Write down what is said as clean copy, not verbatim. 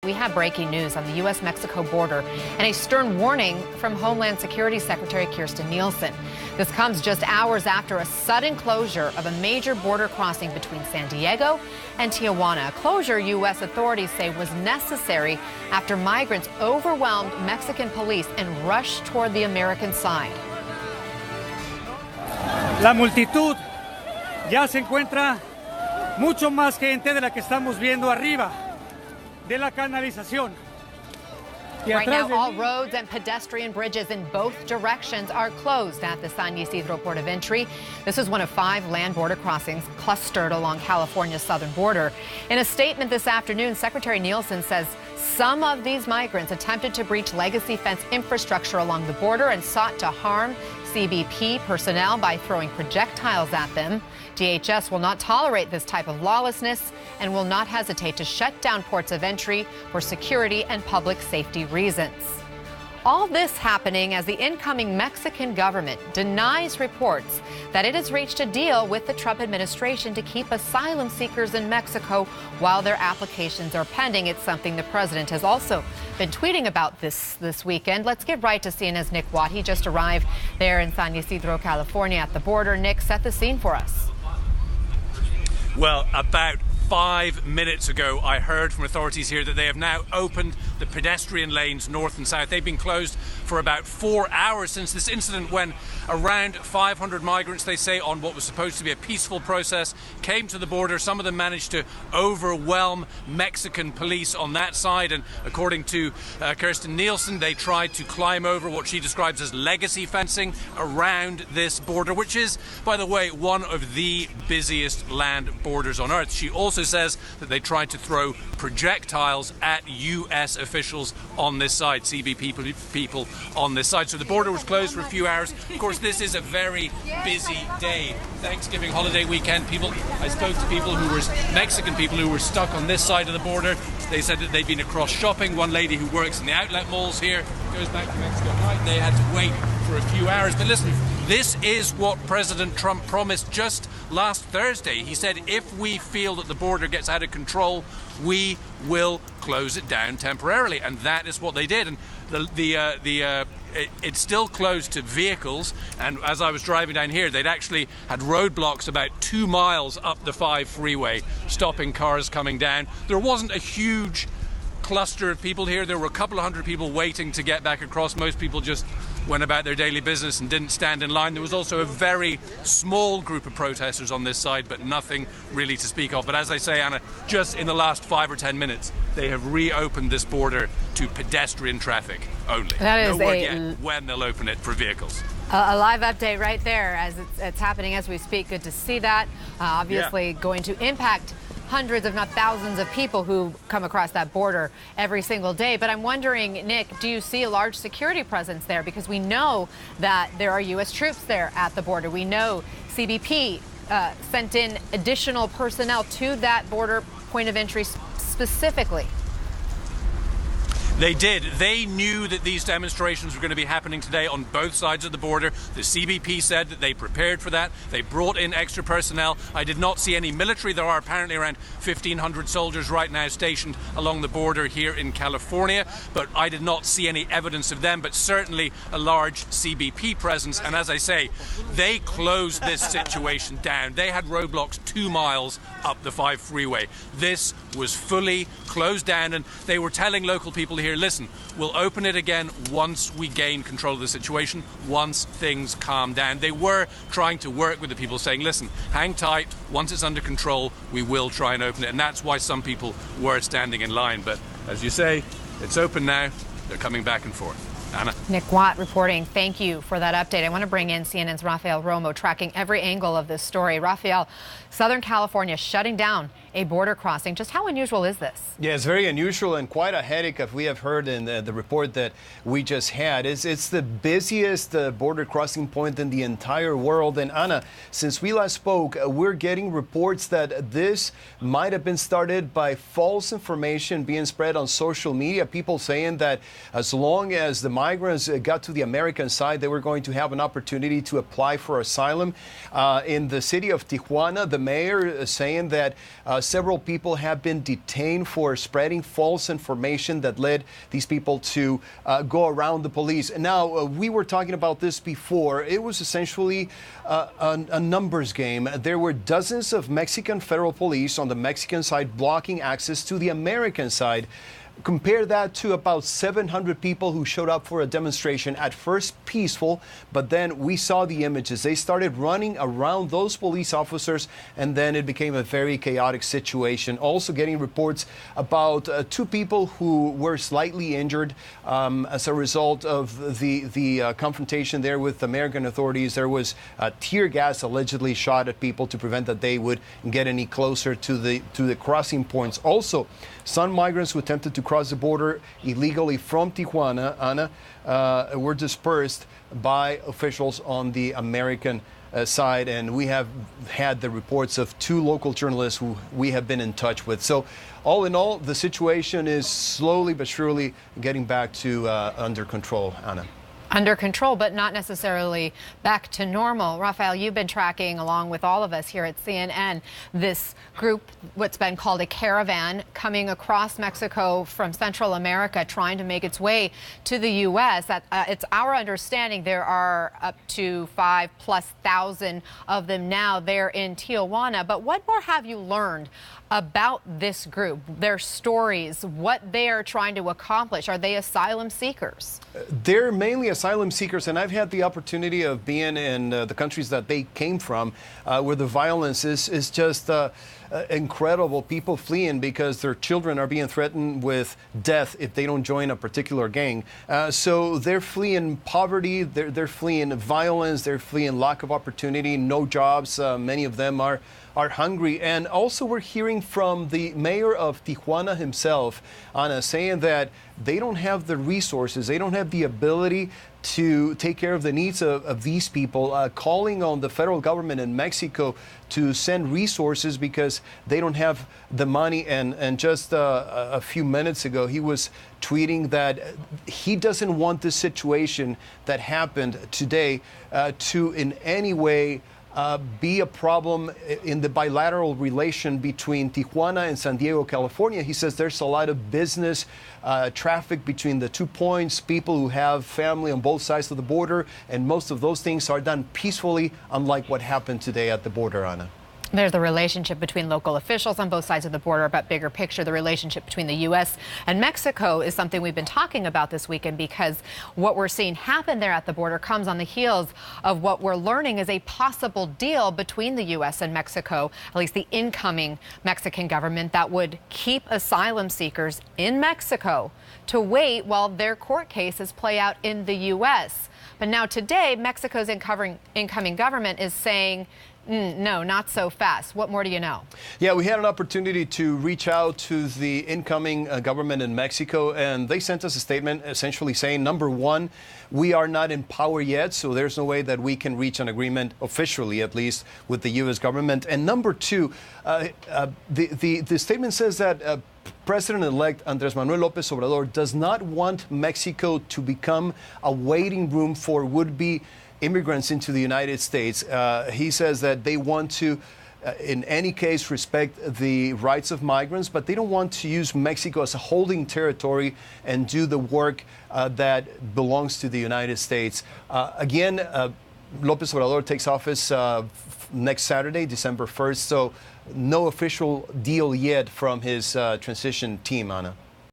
We have breaking news on the U.S.-Mexico border and a stern warning from Homeland Security Secretary Kirstjen Nielsen. This comes just hours after a sudden closure of a major border crossing between San Diego and Tijuana, a closure U.S. authorities say was necessary after migrants overwhelmed Mexican police and rushed toward the American side. La multitud ya se encuentra mucho más gente de la que estamos viendo arriba de la canalización. Right now, all roads and pedestrian bridges in both directions are closed at the San Ysidro port of entry. This is one of 5 land border crossings clustered along California's southern border. In a statement this afternoon, Secretary Nielsen says some of these migrants attempted to breach legacy fence infrastructure along the border and sought to harm CBP personnel by throwing projectiles at them. DHS will not tolerate this type of lawlessness and will not hesitate to shut down ports of entry for security and public safety reasons. All this happening as the incoming Mexican government denies reports that it has reached a deal with the Trump administration to keep asylum seekers in Mexico while their applications are pending. It's something the president has also been tweeting about this weekend. Let's get right to CNN's Nick Watt. He just arrived there in San Ysidro, California at the border. Nick, set the scene for us. Well, about 5 minutes ago, I heard from authorities here that they have now opened the pedestrian lanes north and south. They've been closed for about 4 hours since this incident when around 500 migrants, they say, on what was supposed to be a peaceful process, came to the border. Some of them managed to overwhelm Mexican police on that side. And according to Kirstjen Nielsen, they tried to climb over what she describes as legacy fencing around this border, which is, by the way, one of the busiest land borders on earth. She also says that they tried to throw projectiles at U.S. officials on this side, CBP people on this side. So the border was closed for a few hours. Of course, this is a very busy day. Thanksgiving holiday weekend. I spoke to people who were Mexican people who were stuck on this side of the border. They said that they'd been across shopping. One lady who works in the outlet malls here goes back to Mexico tonight. They had to wait for a few hours. But listen, this is what President Trump promised just last Thursday. He said if we feel that the border gets out of control, we will close it down temporarily, and that is what they did. And it's still closed to vehicles, and as I was driving down here, they'd actually had roadblocks about 2 miles up the 5 freeway, stopping cars coming down. There wasn't a huge cluster of people here. There were a couple of hundred people waiting to get back across. Most people just went about their daily business and didn't stand in line. There was also a very small group of protesters on this side, but nothing really to speak of. But as I say, Anna, just in the last 5 or 10 minutes, they have reopened this border to pedestrian traffic only. That is no word yet when they'll open it for vehicles. A live update right there as it's happening as we speak. Good to see that. Obviously going to impact hundreds, if not thousands, of people who come across that border every single day. But I'm wondering, Nick, do you see a large security presence there? Because we know that there are U.S. troops there at the border. We know CBP sent in additional personnel to that border point of entry specifically. They did. They knew that these demonstrations were going to be happening today on both sides of the border. The CBP said that they prepared for that. They brought in extra personnel. I did not see any military. There are apparently around 1,500 soldiers right now stationed along the border here in California, but I did not see any evidence of them, but certainly a large CBP presence. And as I say, they closed this situation down. They had roadblocks 2 miles up the 5 freeway. This was fully closed down, and they were telling local people here, listen, we'll open it again once we gain control of the situation, once things calm down. They were trying to work with the people, saying, listen, hang tight, once it's under control, we will try and open it. And that's why some people were standing in line. But as you say, it's open now. They're coming back and forth. Anna. Nick Watt reporting. Thank you for that update. I want to bring in CNN's Rafael Romo, tracking every angle of this story. Rafael, Southern California shutting down a border crossing. Just how unusual is this? Yeah, it's very unusual and quite a headache, as we have heard in the report that we just had. It's the busiest border crossing point in the entire world. And Anna, since we last spoke, we're getting reports that this might have been started by false information being spread on social media. People saying that as long as the migrants got to the American side, they were going to have an opportunity to apply for asylum. In the city of Tijuana, the mayor is saying that Several people have been detained for spreading false information that led these people to go around the police. And now, we were talking about this before. It was essentially a numbers game. There were dozens of Mexican federal police on the Mexican side blocking access to the American side. Compare that to about 700 people who showed up for a demonstration, at first peaceful, but then we saw the images. They started running around those police officers, and then it became a very chaotic situation. Also getting reports about 2 people who were slightly injured as a result of the confrontation there with American authorities. There was tear gas allegedly shot at people to prevent that they would get any closer to the crossing points. Also, some migrants who attempted to cross the border illegally from Tijuana, Ana, were dispersed by officials on the American side, and we have had the reports of 2 local journalists who we have been in touch with. So all in all, the situation is slowly but surely getting back to under control, Ana. Under control, but not necessarily back to normal. Rafael, you've been tracking, along with all of us here at CNN, this group, what's been called a caravan, coming across Mexico from Central America, trying to make its way to the U.S. It's our understanding there are up to 5,000+ of them now there in Tijuana. But what more have you learned about this group, their stories, what they are trying to accomplish? Are they asylum seekers? They're mainly asylum seekers, and I've had the opportunity of being in the countries that they came from, where the violence is just incredible. People fleeing because their children are being threatened with death if they don't join a particular gang. So they're fleeing poverty, they're fleeing violence, they're fleeing lack of opportunity, no jobs. Many of them are hungry. And also we're hearing from the mayor of Tijuana himself, Ana, saying that they don't have the resources, they don't have the ability to take care of the needs of these people, calling on the federal government in Mexico to send resources because they don't have the money. And just a few minutes ago, he was tweeting that he doesn't want this situation that happened today to in any way be a problem in the bilateral relation between Tijuana and San Diego, California. He says there's a lot of business traffic between the 2 points, people who have family on both sides of the border, and most of those things are done peacefully, unlike what happened today at the border, Ana. There's the relationship between local officials on both sides of the border, but bigger picture, the relationship between the U.S. and Mexico is something we've been talking about this weekend, because what we're seeing happen there at the border comes on the heels of what we're learning is a possible deal between the U.S. and Mexico, at least the incoming Mexican government, that would keep asylum seekers in Mexico to wait while their court cases play out in the U.S. But now today, Mexico's incoming government is saying, no, not so fast. What more do you know? Yeah, we had an opportunity to reach out to the incoming government in Mexico, and they sent us a statement essentially saying, number one, we are not in power yet, so there's no way that we can reach an agreement, officially at least, with the U.S. government. And number two, the statement says that President-elect Andrés Manuel López Obrador does not want Mexico to become a waiting room for would-be immigrants into the United States. He says that they want to, in any case, respect the rights of migrants, but they don't want to use Mexico as a holding territory and do the work that belongs to the United States. Again, López Obrador takes office next Saturday, December 1st, so no official deal yet from his transition team, Ana.